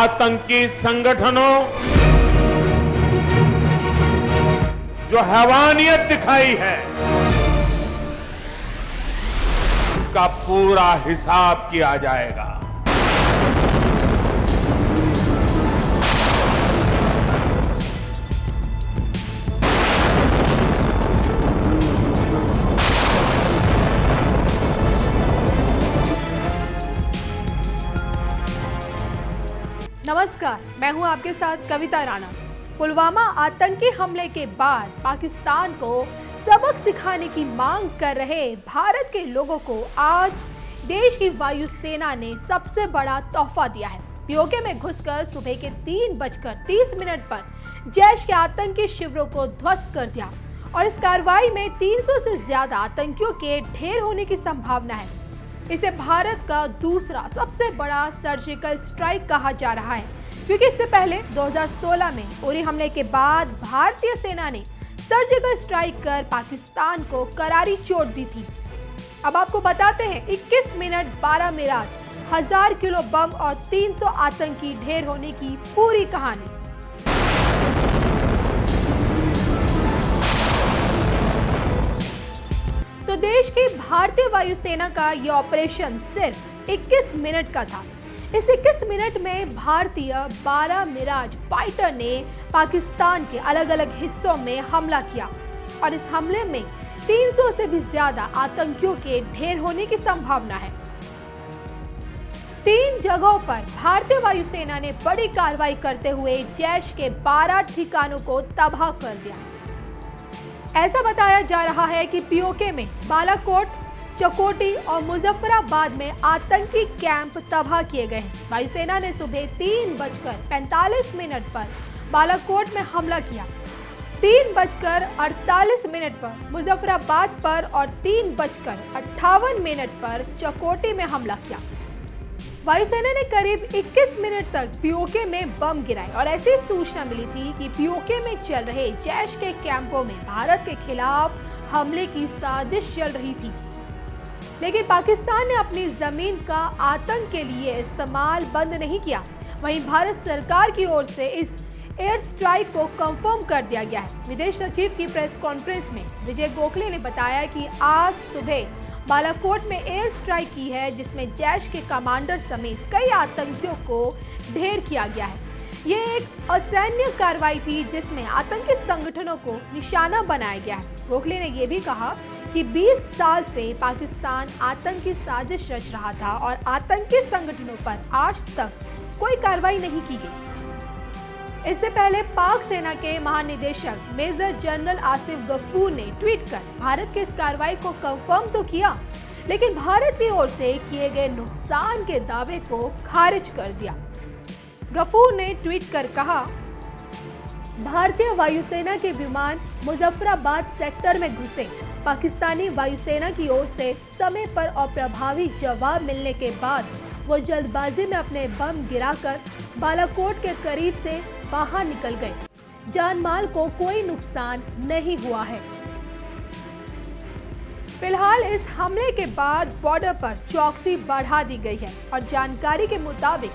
आतंकी संगठनों जो हैवानियत दिखाई है उसका पूरा हिसाब किया जाएगा। नमस्कार, मैं हूं आपके साथ कविता राणा। पुलवामा आतंकी हमले के बाद पाकिस्तान को सबक सिखाने की मांग कर रहे भारत के लोगों को आज देश की वायुसेना ने सबसे बड़ा तोहफा दिया है। पीओके में घुसकर सुबह के 3:30 पर जैश के आतंकी शिविरों को ध्वस्त कर दिया और इस कार्रवाई में 300 से ज्यादा आतंकियों के ढेर होने की संभावना है। इसे भारत का दूसरा सबसे बड़ा सर्जिकल स्ट्राइक कहा जा रहा है, क्योंकि इससे पहले 2016 में उरी हमले के बाद भारतीय सेना ने सर्जिकल स्ट्राइक कर पाकिस्तान को करारी चोट दी थी। अब आपको बताते हैं 21 मिनट 12 मिनट 1000 किलो बम और 300 आतंकी ढेर होने की पूरी कहानी। तो देश की भारतीय वायुसेना का यह ऑपरेशन सिर्फ 21 मिनट का था। इस 21 मिनट में भारतीय 12 मिराज फाइटर ने पाकिस्तान के अलग अलग हिस्सों में हमला किया और इस हमले में 300 से भी ज्यादा आतंकियों के ढेर होने की संभावना है। 3 जगहों पर भारतीय वायुसेना ने बड़ी कार्रवाई करते हुए जैश के 12 ठिकानों को तबाह कर दिया। ऐसा बताया जा रहा है कि पीओके में बालाकोट, चकोटी और मुजफ्फराबाद में आतंकी कैंप तबाह किए गए हैं। वायुसेना ने सुबह 3:45 पर बालाकोट में हमला किया, 3:48 पर मुजफ्फराबाद पर और 3:58 पर चकोटी में हमला किया। वायुसेना ने करीब 21 मिनट तक पीओके में बम गिराए और ऐसी सूचना मिली थी कि पीओके में चल रहे जैश के कैंपों में भारत के खिलाफ हमले की साजिश चल रही थी, लेकिन पाकिस्तान ने अपनी जमीन का आतंक के लिए इस्तेमाल बंद नहीं किया। वहीं भारत सरकार की ओर से इस एयर स्ट्राइक को कंफर्म कर दिया गया है। विदेश सचिव की प्रेस कॉन्फ्रेंस में विजय गोखले ने बताया कि आज सुबह बालाकोट में एयर स्ट्राइक की है, जिसमें जैश के कमांडर समेत कई आतंकियों को ढेर किया गया है। ये एक असैन्य कार्रवाई थी जिसमें आतंकी संगठनों को निशाना बनाया गया है। गोखले ने यह भी कहा कि 20 साल से पाकिस्तान आतंकी साजिश रच रहा था और आतंकी संगठनों पर आज तक कोई कार्रवाई नहीं की गई। इससे पहले पाक सेना के महानिदेशक मेजर जनरल आसिफ गफूर ने ट्वीट कर भारत के इस कार्रवाई को कंफर्म तो किया, लेकिन भारत की ओर से किए गए नुकसान के दावे को खारिज कर दिया। गफूर ने ट्वीट कर कहा, भारतीय वायुसेना के विमान मुजफ्फराबाद सेक्टर में घुसे। पाकिस्तानी वायुसेना की ओर से समय पर और प्रभावी जवाब मिलने के बाद वो जल्दबाजी में अपने बम गिराकर बालाकोट के करीब से बाहर निकल गए। जानमाल को कोई नुकसान नहीं हुआ है। फिलहाल इस हमले के बाद बॉर्डर पर चौकसी बढ़ा दी गई है और जानकारी के मुताबिक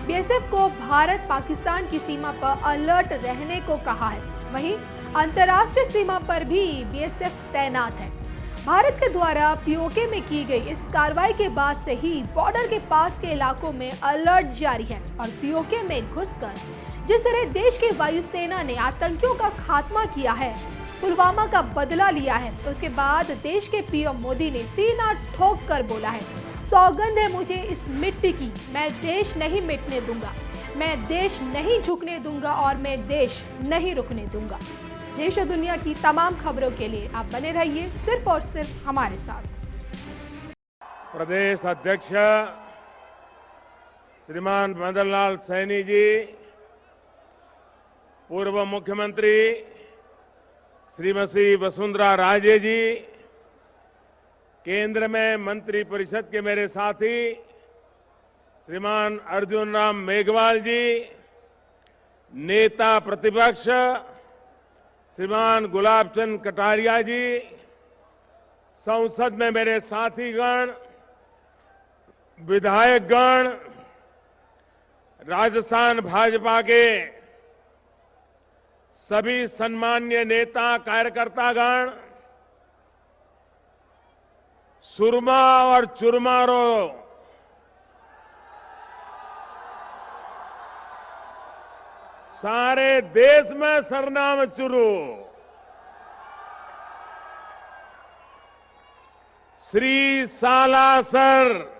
बीएसएफ को भारत पाकिस्तान की सीमा पर अलर्ट रहने को कहा है। वहीं अंतर्राष्ट्रीय सीमा पर भी बीएसएफ तैनात है। भारत के द्वारा पीओके में की गई इस कार्रवाई के बाद से ही बॉर्डर के पास के इलाकों में अलर्ट जारी है और पीओके में घुसकर जिस तरह देश की वायुसेना ने आतंकियों का खात्मा किया है, पुलवामा का बदला लिया है, तो उसके बाद देश के पीएम मोदी ने सीना ठोक कर बोला है, सौगंध है मुझे इस मिट्टी की, मैं देश नहीं मिटने दूंगा, मैं देश नहीं झुकने दूंगा और मैं देश नहीं रुकने दूंगा। देश और दुनिया की तमाम खबरों के लिए आप बने रहिए सिर्फ और सिर्फ हमारे साथ। प्रदेश अध्यक्ष श्रीमान मदन लाल सैनी जी, पूर्व मुख्यमंत्री श्रीमती वसुंधरा राजे जी, केंद्र में मंत्री परिषद के मेरे साथी श्रीमान अर्जुन राम मेघवाल जी, नेता प्रतिपक्ष श्रीमान गुलाब चंद कटारिया जी, संसद में मेरे साथीगण, विधायकगण, राजस्थान भाजपा के सभी सम्मान्य नेता कार्यकर्तागण, सुरमा और चुरमारों, सारे देश में सरनाम चुरू, श्री सालासर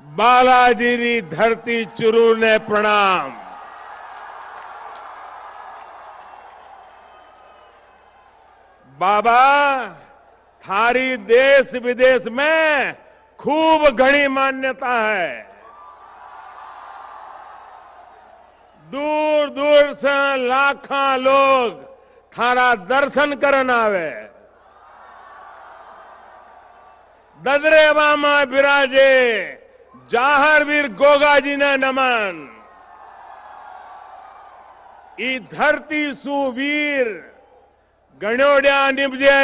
बालाजी री धरती चुरू ने प्रणाम। बाबा थारी देश विदेश में खूब घनी मान्यता है। दूर दूर से लाखों लोग थारा दर्शन करन आवे। ददरेवा में बिराजे जाहरवीर गोगाजी ने नमन। ई धरती सुवीर गणोड्या निपजे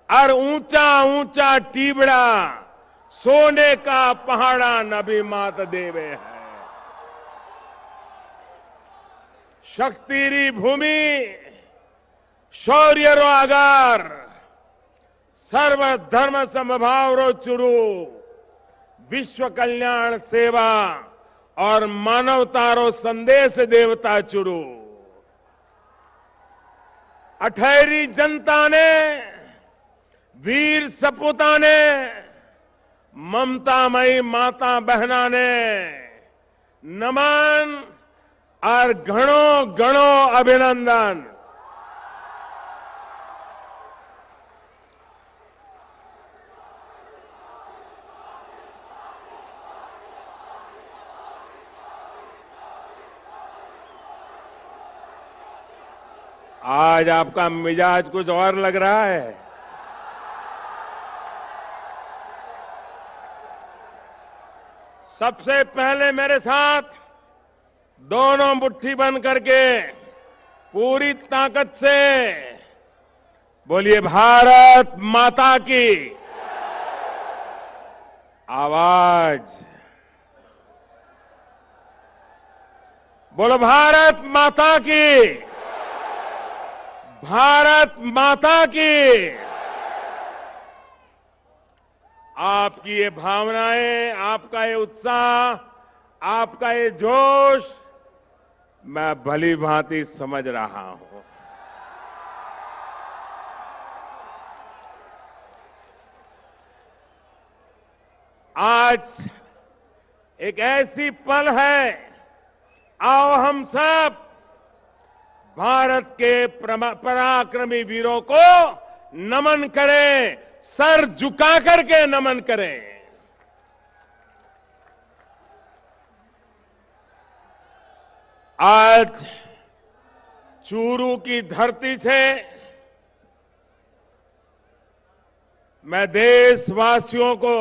और ऊंचा ऊंचा टीबड़ा सोने का पहाड़ा नबी मात देवे है। शक्तिरी भूमि शौर्य रो आगार सर्व धर्म समभाव रो चुरू विश्व कल्याण सेवा और मानवता रो संदेश देवता चुरू। अठहरी जनता ने वीर सपूता ने ममतामयी माता बहना ने नमन और घणो घणो अभिनंदन। आज आपका मिजाज कुछ और लग रहा है। सबसे पहले मेरे साथ दोनों मुट्ठी बंद करके पूरी ताकत से बोलिए भारत माता की। आवाज बोलो भारत माता की, भारत माता की। आपकी ये भावनाएं, आपका ये उत्साह, आपका ये जोश मैं भली भांति समझ रहा हूं। आज एक ऐसी पल है, आओ हम सब भारत के पराक्रमी वीरों को नमन करें, सर झुका करके नमन करें। आज चूरू की धरती से मैं देशवासियों को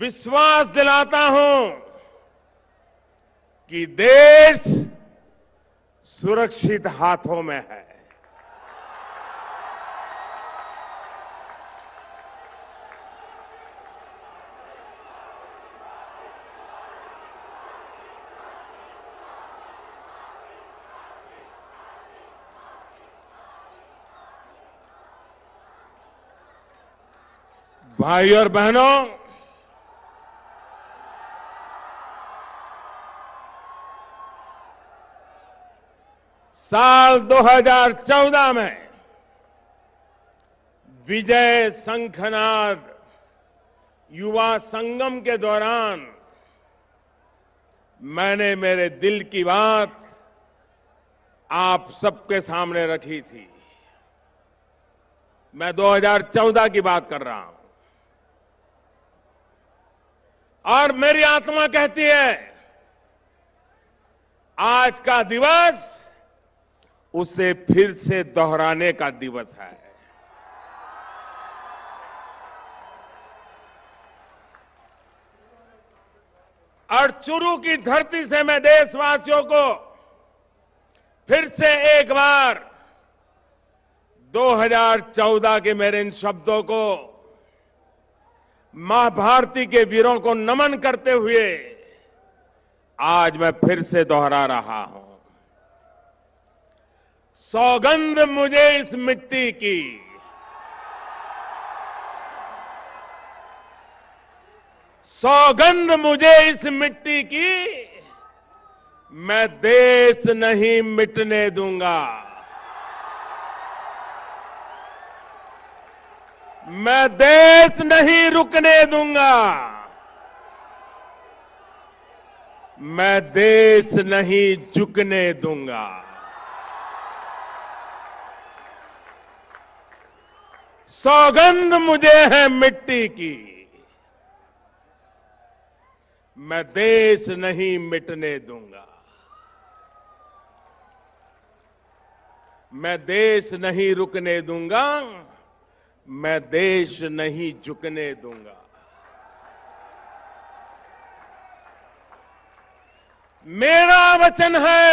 विश्वास दिलाता हूं कि देश सुरक्षित हाथों में है। भाई और बहनों, साल 2014 में विजय शंखनाद युवा संगम के दौरान मैंने मेरे दिल की बात आप सबके सामने रखी थी। मैं 2014 की बात कर रहा हूं और मेरी आत्मा कहती है आज का दिवस उसे फिर से दोहराने का दिवस है। और चुरू की धरती से मैं देशवासियों को फिर से एक बार 2014 के मेरे इन शब्दों को मां भारती के वीरों को नमन करते हुए आज मैं फिर से दोहरा रहा हूं, सौगंध मुझे इस मिट्टी की, सौगंध मुझे इस मिट्टी की, मैं देश नहीं मिटने दूंगा, मैं देश नहीं रुकने दूंगा, मैं देश नहीं झुकने दूंगा। सौगंध मुझे है मिट्टी की, मैं देश नहीं मिटने दूंगा, मैं देश नहीं रुकने दूंगा, मैं देश नहीं झुकने दूंगा। मेरा वचन है,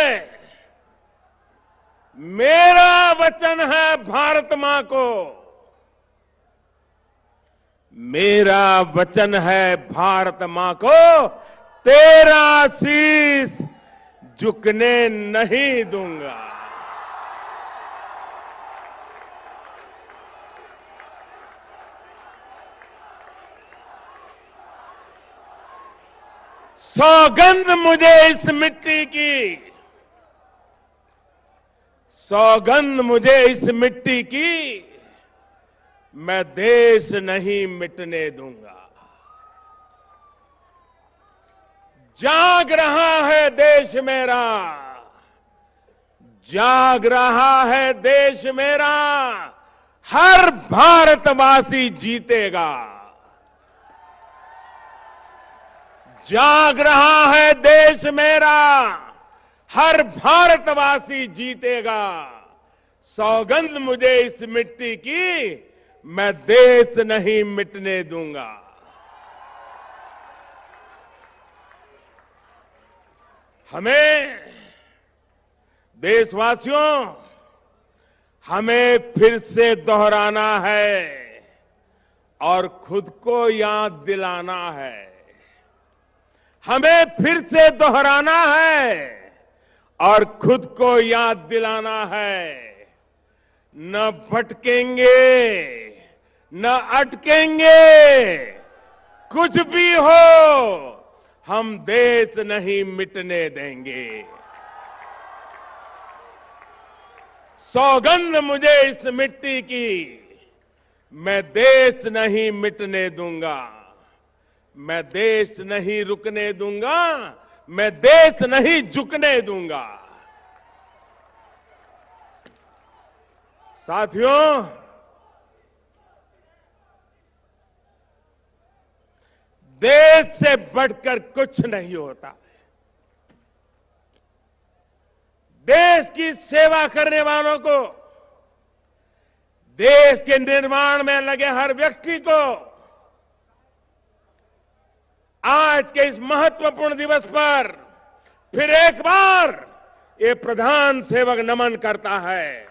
मेरा वचन है भारत मां को, मेरा वचन है भारत मां को, तेरा शीश झुकने नहीं दूंगा। सौगंध मुझे इस मिट्टी की, सौगंध मुझे इस मिट्टी की, मैं देश नहीं मिटने दूंगा। जाग रहा है देश मेरा, जाग रहा है देश मेरा, हर भारतवासी जीतेगा। जाग रहा है देश मेरा, हर भारतवासी जीतेगा। सौगंध मुझे इस मिट्टी की, मैं देश नहीं मिटने दूंगा। हमें देशवासियों, हमें फिर से दोहराना है और खुद को याद दिलाना है। हमें फिर से दोहराना है और खुद को याद दिलाना है। न भटकेंगे, न अटकेंगे, कुछ भी हो, हम देश नहीं मिटने देंगे। सौगंध मुझे इस मिट्टी की, मैं देश नहीं मिटने दूंगा, मैं देश नहीं रुकने दूंगा, मैं देश नहीं झुकने दूंगा। साथियों, देश से बढ़कर कुछ नहीं होता। देश की सेवा करने वालों को, देश के निर्माण में लगे हर व्यक्ति को आज के इस महत्वपूर्ण दिवस पर फिर एक बार ये प्रधान सेवक नमन करता है।